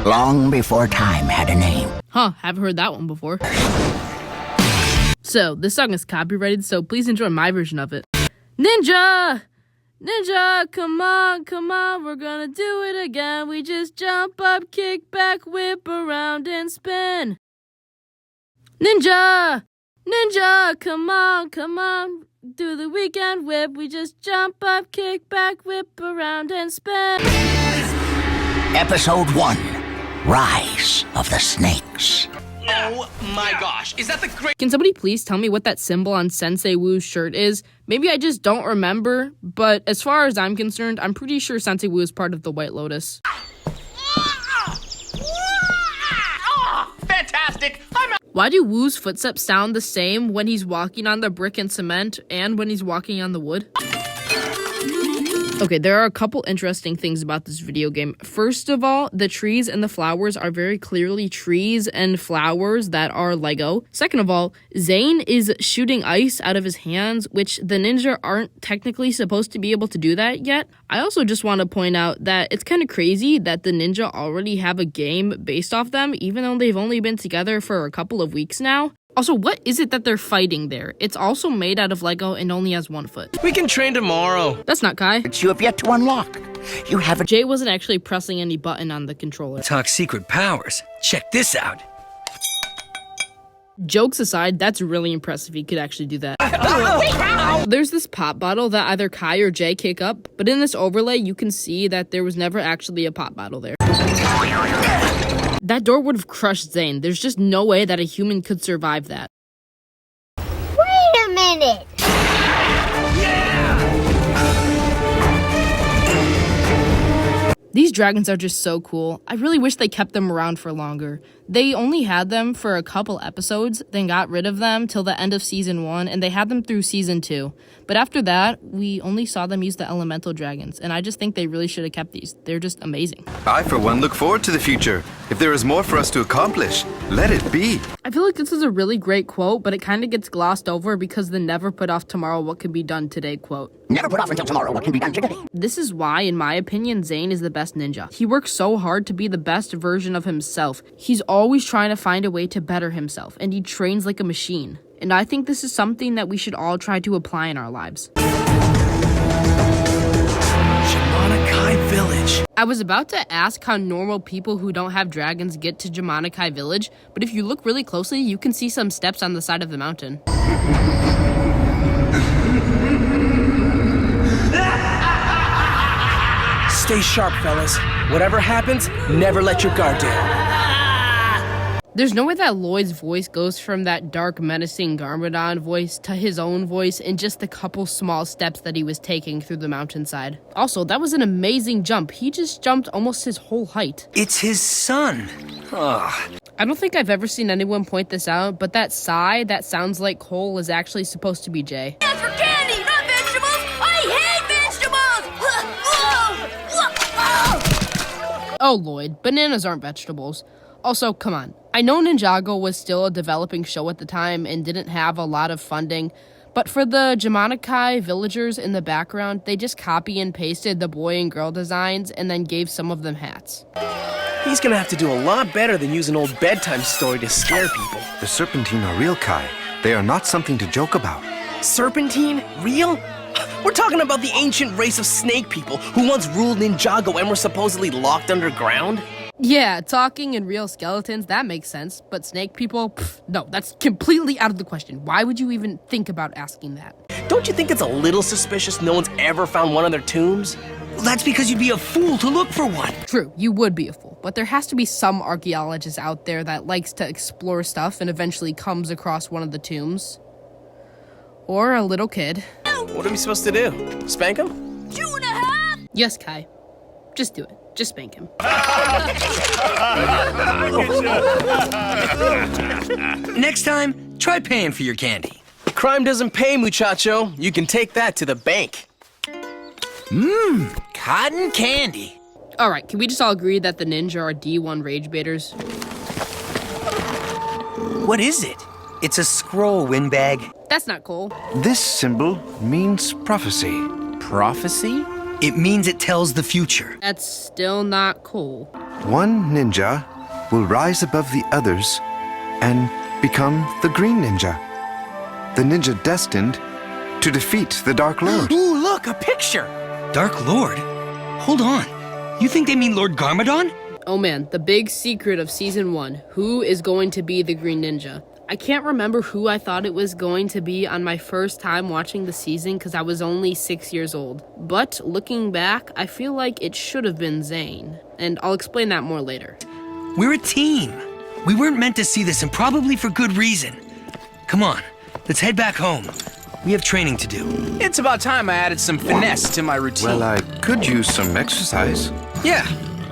long before time had a name. Huh, haven't heard that one before. So, this song is copyrighted, so please enjoy my version of it. Ninja! Ninja, come on, we're gonna do it again. We just jump up, kick back, whip around, and spin. Ninja! Ninja, come on, do the weekend whip. We just jump up, kick back, whip around, and spin. Episode 1, Rise of the Snakes. Oh my gosh, is that the great— Can somebody please tell me what that symbol on Sensei Wu's shirt is? Maybe I just don't remember, but as far as I'm concerned, I'm pretty sure Sensei Wu is part of the White Lotus. Fantastic! Why do Wu's footsteps sound the same when he's walking on the brick and cement and when he's walking on the wood? Okay, there are a couple interesting things about this video game. First of all, the trees and the flowers are very clearly trees and flowers that are Lego. Second of all, Zane is shooting ice out of his hands, which the ninja aren't technically supposed to be able to do that yet. I also just want to point out that it's kind of crazy that the ninja already have a game based off them, even though they've only been together for a couple of weeks now. Also, what is it that they're fighting there? It's also made out of Lego and only has 1 foot. We can train tomorrow. That's not Kai. Which you have yet to unlock. You haven't. Jay wasn't actually pressing any button on the controller. Talk secret powers. Check this out. Jokes aside, that's really impressive he could actually do that. There's this pop bottle that either Kai or Jay kick up, but in this overlay, you can see that there was never actually a pop bottle there. That door would have crushed Zane. There's just no way that a human could survive that. Wait a minute! These dragons are just so cool. I really wish they kept them around for longer. They only had them for a couple episodes, then got rid of them till the end of season 1, and they had them through season 2. But after that, we only saw them use the elemental dragons, and I just think they really should have kept these. They're just amazing. I, for one, look forward to the future. If there is more for us to accomplish, let it be. I feel like this is a really great quote, but it kind of gets glossed over because the never put off tomorrow what can be done today quote. Never put off until tomorrow what can be done today. This is why, in my opinion, Zane is the best ninja. He works so hard to be the best version of himself. He's always trying to find a way to better himself, and he trains like a machine. And I think this is something that we should all try to apply in our lives. Jamanakai Village. I was about to ask how normal people who don't have dragons get to Jamanakai Village, but if you look really closely, you can see some steps on the side of the mountain. Stay sharp, fellas. Whatever happens, never let your guard down. There's no way that Lloyd's voice goes from that dark, menacing Garmadon voice to his own voice in just the couple small steps that he was taking through the mountainside. Also, that was an amazing jump. He just jumped almost his whole height. It's his son. Ugh. I don't think I've ever seen anyone point this out, but that sigh that sounds like Cole is actually supposed to be Jay. That's for candy, not vegetables! I hate vegetables! Oh, Lloyd, bananas aren't vegetables. Also, come on. I know Ninjago was still a developing show at the time and didn't have a lot of funding, but for the Jamanakai villagers in the background, they just copy and pasted the boy and girl designs and then gave some of them hats. He's gonna have to do a lot better than use an old bedtime story to scare people. The Serpentine are real, Kai. They are not something to joke about. Serpentine? Real? We're talking about the ancient race of snake people who once ruled Ninjago and were supposedly locked underground? Yeah, talking in real skeletons, that makes sense. But snake people? Pff, no, that's completely out of the question. Why would you even think about asking that? Don't you think it's a little suspicious no one's ever found one of their tombs? Well, that's because you'd be a fool to look for one. True, you would be a fool. But there has to be some archaeologist out there that likes to explore stuff and eventually comes across one of the tombs. Or a little kid. What are we supposed to do? Spank him? 2.5? Yes, Kai. Just do it. Just spank him. Next time, try paying for your candy. Crime doesn't pay, muchacho. You can take that to the bank. Cotton candy. Alright, can we just all agree that the ninja are D1 rage baiters? What is it? It's a scroll, windbag. That's not cool. This symbol means prophecy. Prophecy? It means it tells the future. That's still not cool. one ninja will rise above the others and become the Green Ninja. The ninja destined to defeat the Dark Lord. Ooh, look, a picture! Dark Lord? Hold on. You think they mean Lord Garmadon? Oh man, the big secret of season 1. Who is going to be the Green Ninja? I can't remember who I thought it was going to be on my first time watching the season because I was only 6 years old. But looking back, I feel like it should have been Zane. And I'll explain that more later. We're a team. We weren't meant to see this, and probably for good reason. Come on, let's head back home. We have training to do. It's about time I added some finesse to my routine. Well, I could use some exercise. Yeah,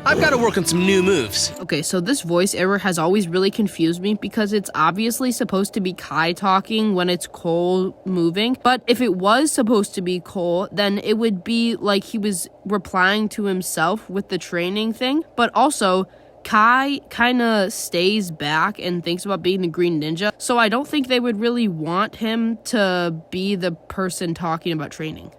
I've got to work on some new moves. Okay, so this voice error has always really confused me because it's obviously supposed to be Kai talking when it's Cole moving. But if it was supposed to be Cole, then it would be like he was replying to himself with the training thing. But also, Kai kind of stays back and thinks about being the Green Ninja. So I don't think they would really want him to be the person talking about training.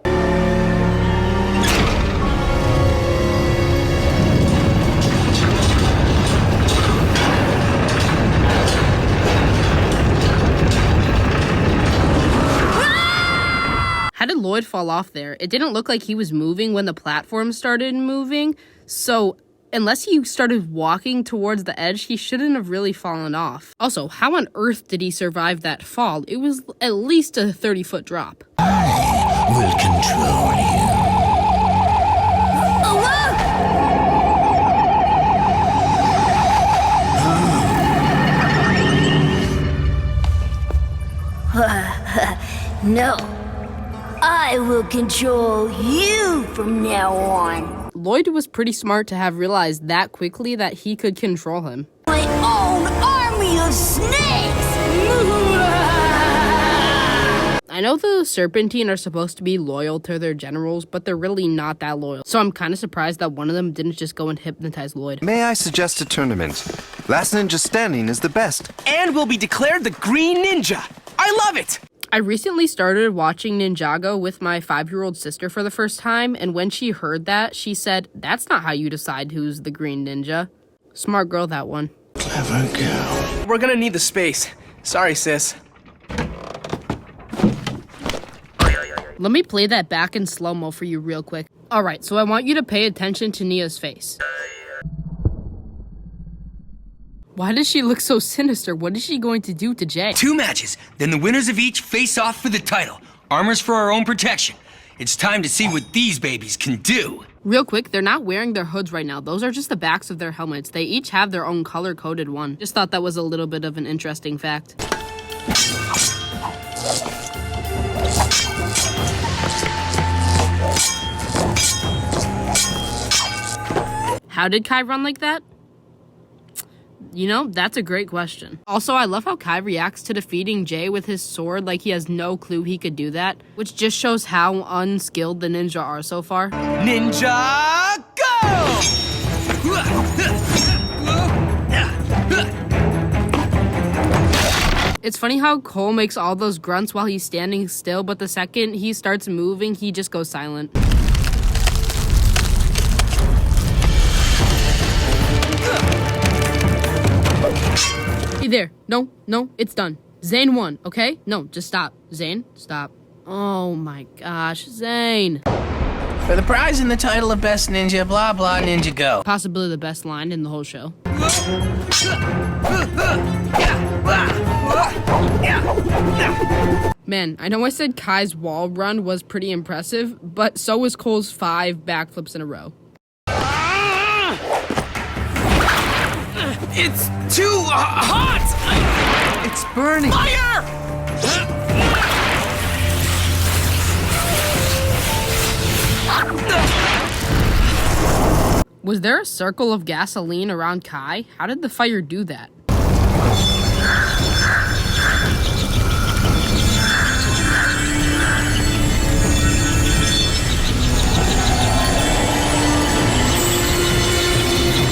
How did Lloyd fall off there? It didn't look like he was moving when the platform started moving, so unless he started walking towards the edge, he shouldn't have really fallen off. Also, how on earth did he survive that fall? It was at least a 30-foot drop. Will control you. No. I will control you from now on. Lloyd was pretty smart to have realized that quickly that he could control him. My own army of snakes! I know the Serpentine are supposed to be loyal to their generals, but they're really not that loyal. So I'm kind of surprised that one of them didn't just go and hypnotize Lloyd. May I suggest a tournament? Last ninja standing is the best. And we'll be declared the Green Ninja. I love it! I recently started watching Ninjago with my 5-year-old sister for the first time, and when she heard that, she said, "That's not how you decide who's the Green Ninja." Smart girl, that one. Clever girl. We're gonna need the space. Sorry, sis. Let me play that back in slow-mo for you real quick. Alright, so I want you to pay attention to Nia's face. Why does she look so sinister? What is she going to do to Jay? 2 matches, then the winners of each face off for the title. Armors for our own protection. It's time to see what these babies can do. Real quick, they're not wearing their hoods right now. Those are just the backs of their helmets. They each have their own color-coded one. Just thought that was a little bit of an interesting fact. How did Kai run like that? You know, that's a great question. Also, I love how Kai reacts to defeating Jay with his sword like he has no clue he could do that, which just shows how unskilled the ninja are so far. Ninja, go! It's funny how Cole makes all those grunts while he's standing still, but the second he starts moving, he just goes silent. Hey there. No, it's done. Zane won, okay? No, just stop. Zane, stop. Oh my gosh, Zane. For the prize and the title of Best Ninja, blah blah ninja go. Possibly the best line in the whole show. Man, I know I said Kai's wall run was pretty impressive, but so was Cole's 5 backflips in a row. It's too hot! It's burning. Fire! Was there a circle of gasoline around Kai? How did the fire do that?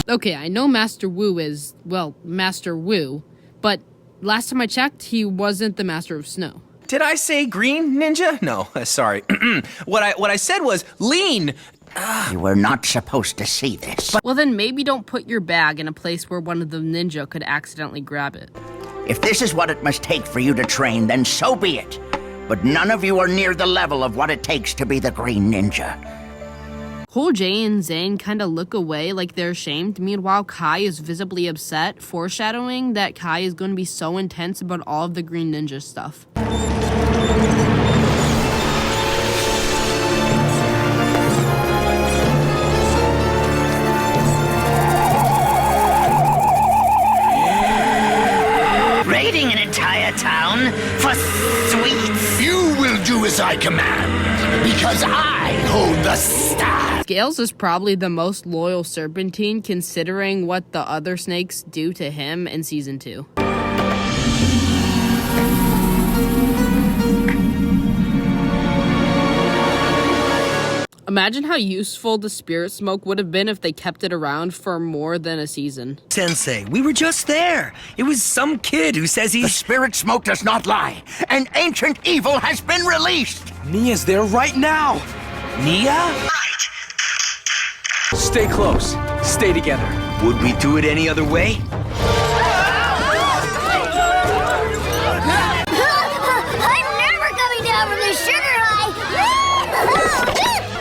Okay, I know Master Wu is, well, Master Wu, but last time I checked, he wasn't the Master of Snow. Did I say green ninja? No, sorry. What I said was lean You were not supposed to see this. Well, then maybe don't put your bag in a place where one of the ninja could accidentally grab it. If this is what it must take for you to train, then so be it. But none of you are near the level of what it takes to be the Green Ninja. Whole Jay and Zane kind of look away like they're ashamed. Meanwhile, Kai is visibly upset, foreshadowing that Kai is going to be so intense about all of the Green Ninja stuff. Raiding an entire town for sweets? You will do as I command, because I hold the staff. Scales is probably the most loyal Serpentine, considering what the other snakes do to him in Season 2. Imagine how useful the spirit smoke would have been if they kept it around for more than a season. Sensei, we were just there. It was some kid who says The he's... spirit smoke does not lie. An ancient evil has been released. Nia's there right now. Nia? Stay close. Stay together. Would we do it any other way? I'm never coming down from this sugar high!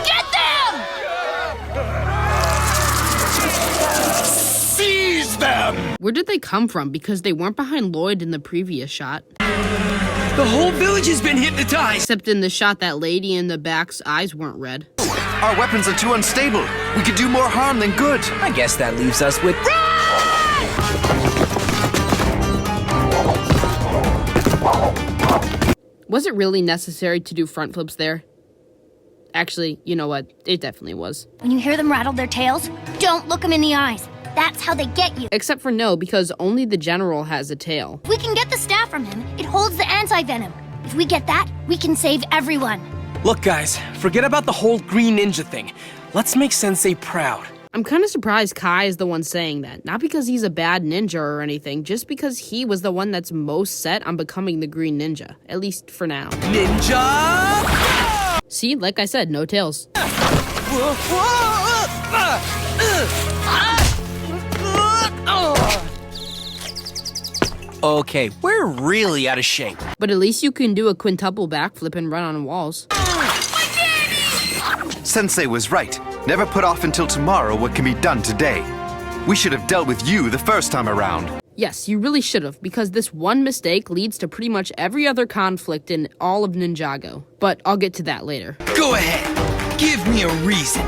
Get them! Seize them! Where did they come from? Because they weren't behind Lloyd in the previous shot. The whole village has been hypnotized. Except in the shot, that lady in the back's eyes weren't red. Our weapons are too unstable. We could do more harm than good. I guess that leaves us with... Was it really necessary to do front flips there? Actually, you know what? It definitely was. When you hear them rattle their tails, don't look them in the eyes. That's how they get you. Except for no, because only the general has a tail. If we can get the staff from him, it holds the anti-venom. If we get that, we can save everyone. Look, guys, forget about the whole Green Ninja thing. Let's make Sensei proud. I'm kind of surprised Kai is the one saying that. Not because he's a bad ninja or anything, just because he was the one that's most set on becoming the Green Ninja. At least for now. Ninja! See, like I said, no tails. Okay, we're really out of shape. But at least you can do a quintuple backflip and run on walls. Sensei was right. Never put off until tomorrow what can be done today. We should have dealt with you the first time around. Yes, you really should have, because this one mistake leads to pretty much every other conflict in all of Ninjago. But I'll get to that later. Go ahead. Give me a reason.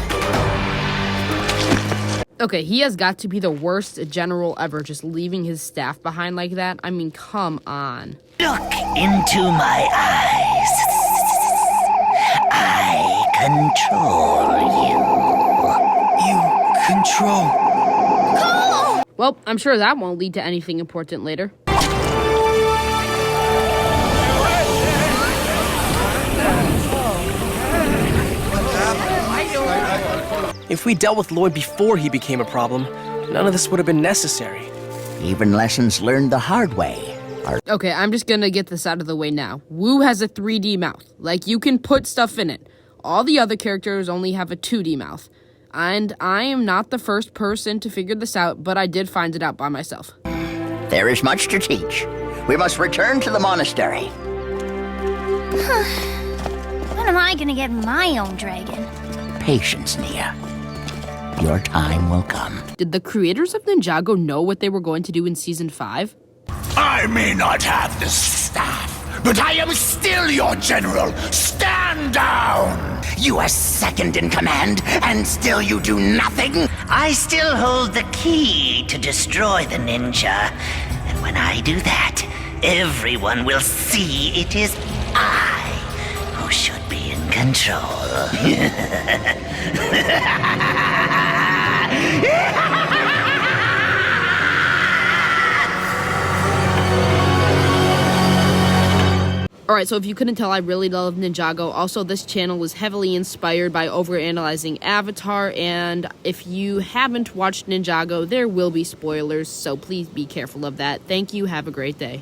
Okay, he has got to be the worst general ever, just leaving his staff behind like that. I mean, come on. Look into my eyes. I control You control... Well, I'm sure that won't lead to anything important later. If we dealt with Lloyd before he became a problem, none of this would have been necessary. you. Even lessons learned the hard way are... Okay, I'm just gonna get this out of the way now. Wu has a 3D mouth. Like, you can put stuff in it. All the other characters only have a 2D mouth. And I am not the first person to figure this out, but I did find it out by myself. There is much to teach. We must return to the monastery. When am I gonna get my own dragon? Patience, Nia. Your time will come. Did the creators of Ninjago know what they were going to do in Season 5? I may not have the staff, but I am still your general. Stand down! You are second in command, and still you do nothing? I still hold the key to destroy the ninja. And when I do that, everyone will see it is I who should be in control. Alright, so if you couldn't tell, I really love Ninjago. Also, this channel was heavily inspired by Overanalyzing Avatar, and if you haven't watched Ninjago, there will be spoilers, so please be careful of that. Thank you, have a great day.